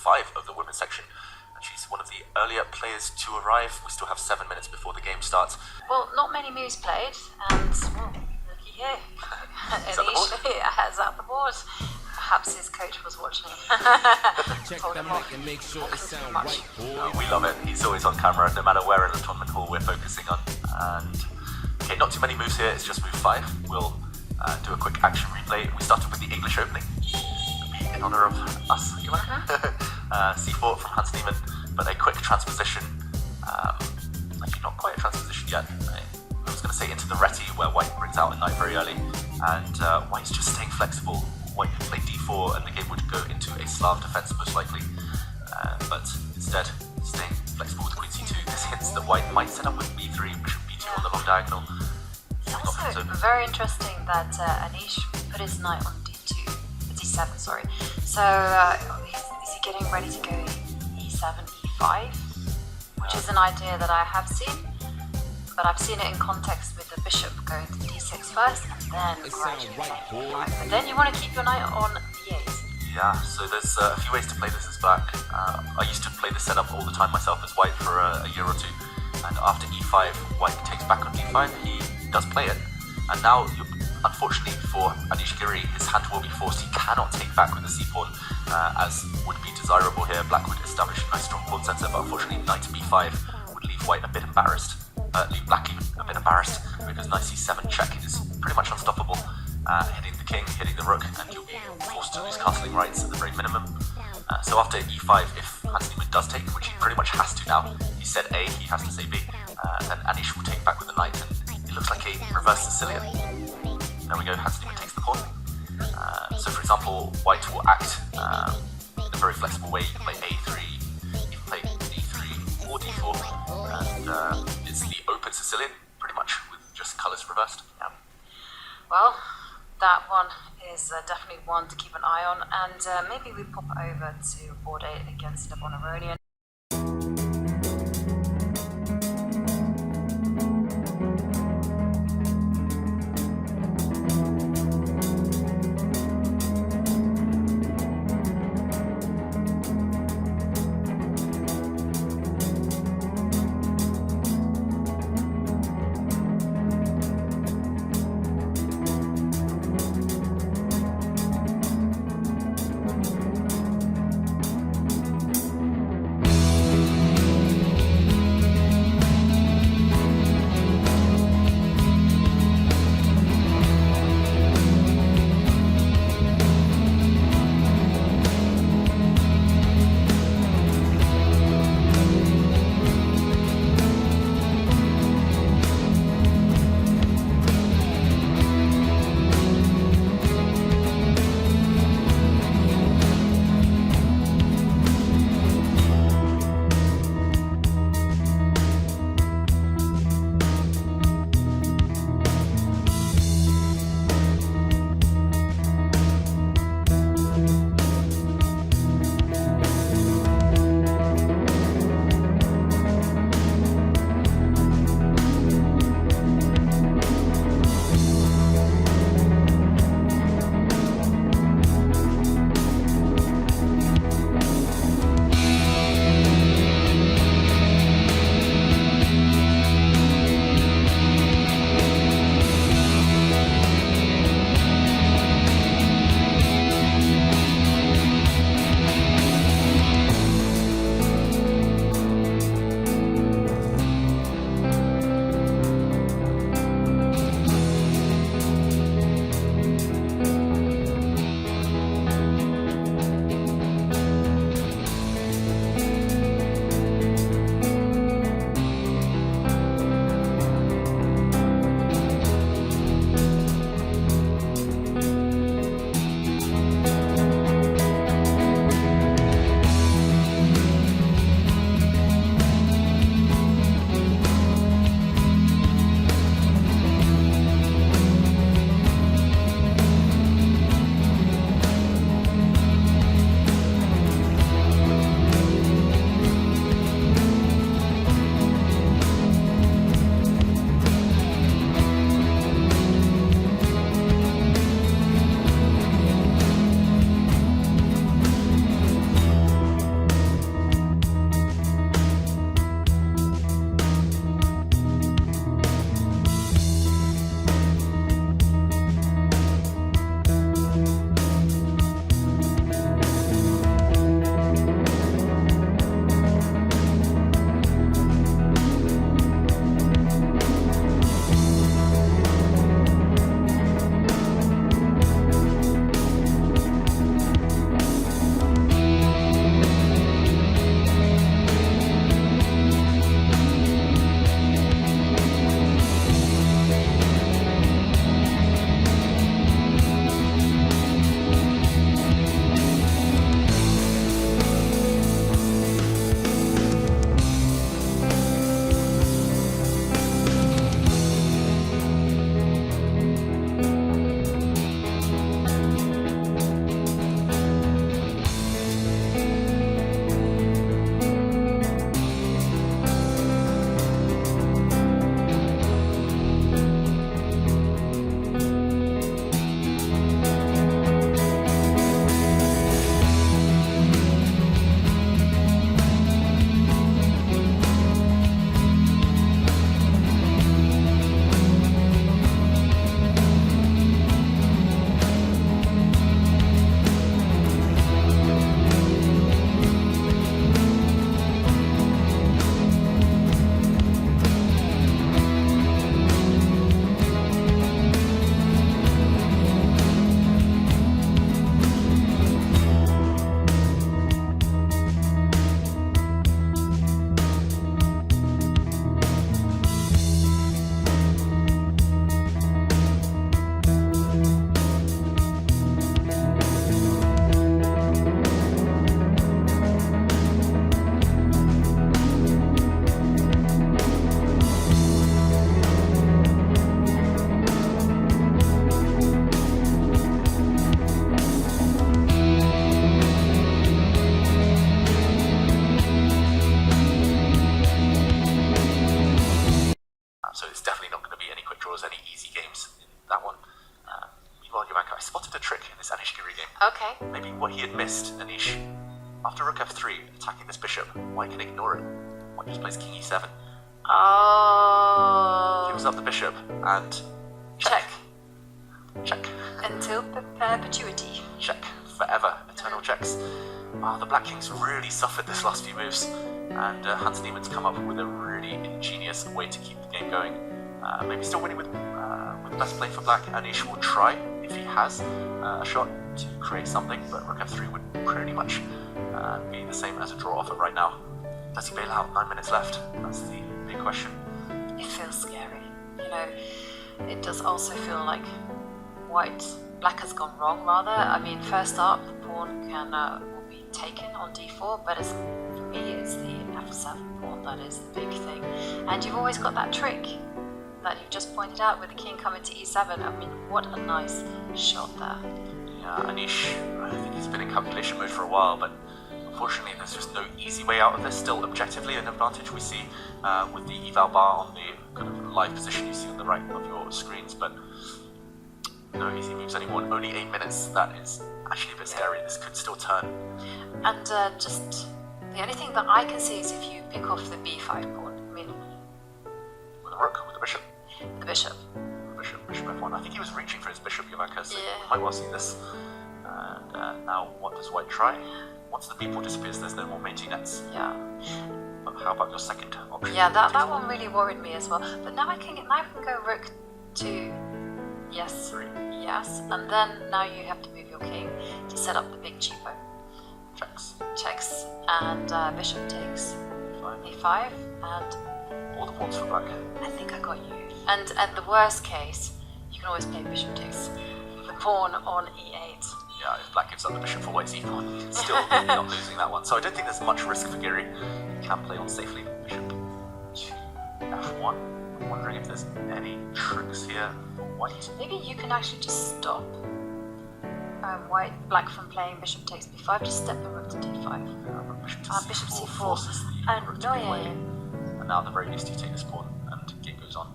5 of the women's section. And she's one of the earlier players to arrive. We still have 7 minutes before the game starts. Well, not many moves played, and well, looky here. Anish has out the board. Perhaps his coach was watching him. Check the mic and make sure it sounds right, boy. We love it. He's always on camera, no matter where in the tournament hall we're focusing on. And okay, not too many moves here. It's just move 5. We'll do a quick action replay. We started with the English opening in honor of us. C4 from Hans Niemann, but a quick transposition. Actually, not quite a transposition yet. I was going to say into the Reti, where White brings out a knight very early, and White's just staying flexible. White could play d4 and the game would go into a Slav defense most likely, but instead staying flexible with queen c2. This hints that White might set up with b3, bishop b2 on the long diagonal. Also, very interesting that Anish put his knight on d7, sorry. So is he getting ready to go e7, e5, which is an idea that I have seen, but I've seen it in context with the bishop going to d6 first and then gradually e5. But then you want to keep your knight on d8. Yeah, so there's a few ways to play this as black. I used to play this setup all the time myself as White for a year or two, and after e5, White takes back on d5, he does play it. And now, unfortunately for Anish Giri, his hand will be forced. He cannot take back with the c-pawn, as would be desirable here. Black would establish a nice strong pawn center, but unfortunately knight to b5 would leave White a bit embarrassed. Leave Black even a bit embarrassed, because knight c7 check is pretty much unstoppable. Hitting the king, hitting the rook, and you'll be forced to lose castling rights at the very minimum. So after e5, if Hans Niemann does take, which he pretty much has to now, he said A, he has to say B, then Anish will take back with the knight, and it looks like a reverse Sicilian. There we go, Hans Niemann takes the pawn. So for example, White will act in a very flexible way. You can play a3, you can play d3 or d4, and it's the open Sicilian, pretty much, with just colours reversed. Yeah. Well, that one is definitely one to keep an eye on, and maybe we pop over to board 8 against the Bonaronian. definitely not going to be any quick draws, any easy games in that one. Meanwhile, Jovanka, I spotted a trick in this Anish Giri game. Okay. Maybe what he had missed, Anish. After rook f3, attacking this bishop, White can ignore it. White just plays king e7. Oh. Gives up the bishop and Check. Check. Until perpetuity. Check. Forever. Eternal checks. The black king's really suffered this last few moves, and Hans Niemann's come up with a really ingenious way to keep the game going. Maybe still winning with the best play for black. Anish will try, if he has, a shot to create something, but rook f3 would pretty much be the same as a draw offer right now. Does he bail out? 9 minutes left. That's the big question. It feels scary. You know, it does also feel like black has gone wrong, rather. I mean, first up, the pawn will be taken on d4, but for me, it's the f7 pawn that is the big thing. And you've always got that trick that you just pointed out with the king coming to e7. I mean, what a nice shot there. Yeah, Anish, I think he's been in calculation mode for a while, but unfortunately there's just no easy way out of this. Still objectively an advantage we see with the eval bar on the kind of live position you see on the right of your screens, but no easy moves anymore. Only 8 minutes. That is actually a bit scary. This could still turn. And just the only thing that I can see is if you pick off the b5 pawn. I mean, with a rook, with a bishop. The bishop. Bishop f1. I think he was reaching for his bishop, Jovanka, so Yeah. you might well see this. And now what does White try? Once the b pawn disappears, there's no more mating nets. Yeah. But how about your second option? Yeah, that one really worried me as well. But now I can go rook to yes, yes, and then now you have to move your king to set up the big cheapo. Checks, and bishop takes e5, and all the pawns for black. I think I got you. And at the worst case, you can always play bishop takes the pawn on e8. Yeah, if black gives up the bishop for White's e-pawn, he's still not losing that one. So I don't think there's much risk for Giri. He can play on safely. Bishop to f1. I'm wondering if there's any tricks here for White. Maybe you can actually just stop black from playing bishop takes b5. Just step the rook to d5. Yeah, but bishop to Bishop c4 c4. forces the rook to be away. Annoying. And now at the very least you take this pawn and game goes on.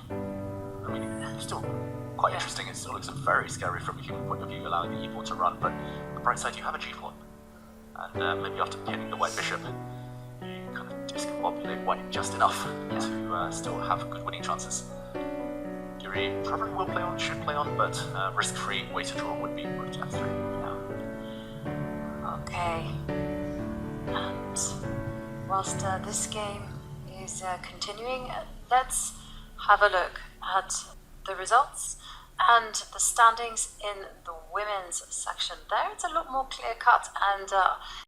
I mean, it's still quite interesting. It still looks very scary from a human point of view, allowing the e-pawn to run, but on the bright side you have a g-pawn. And maybe after pinning the white bishop, you kind of discombobulate white just enough to still have good winning chances. Giri probably will play on, should play on, but risk-free way to draw would be rook to f3. Okay. And whilst this game is continuing, let's have a look at the results and the standings in the women's section. There it's a lot more clear cut, and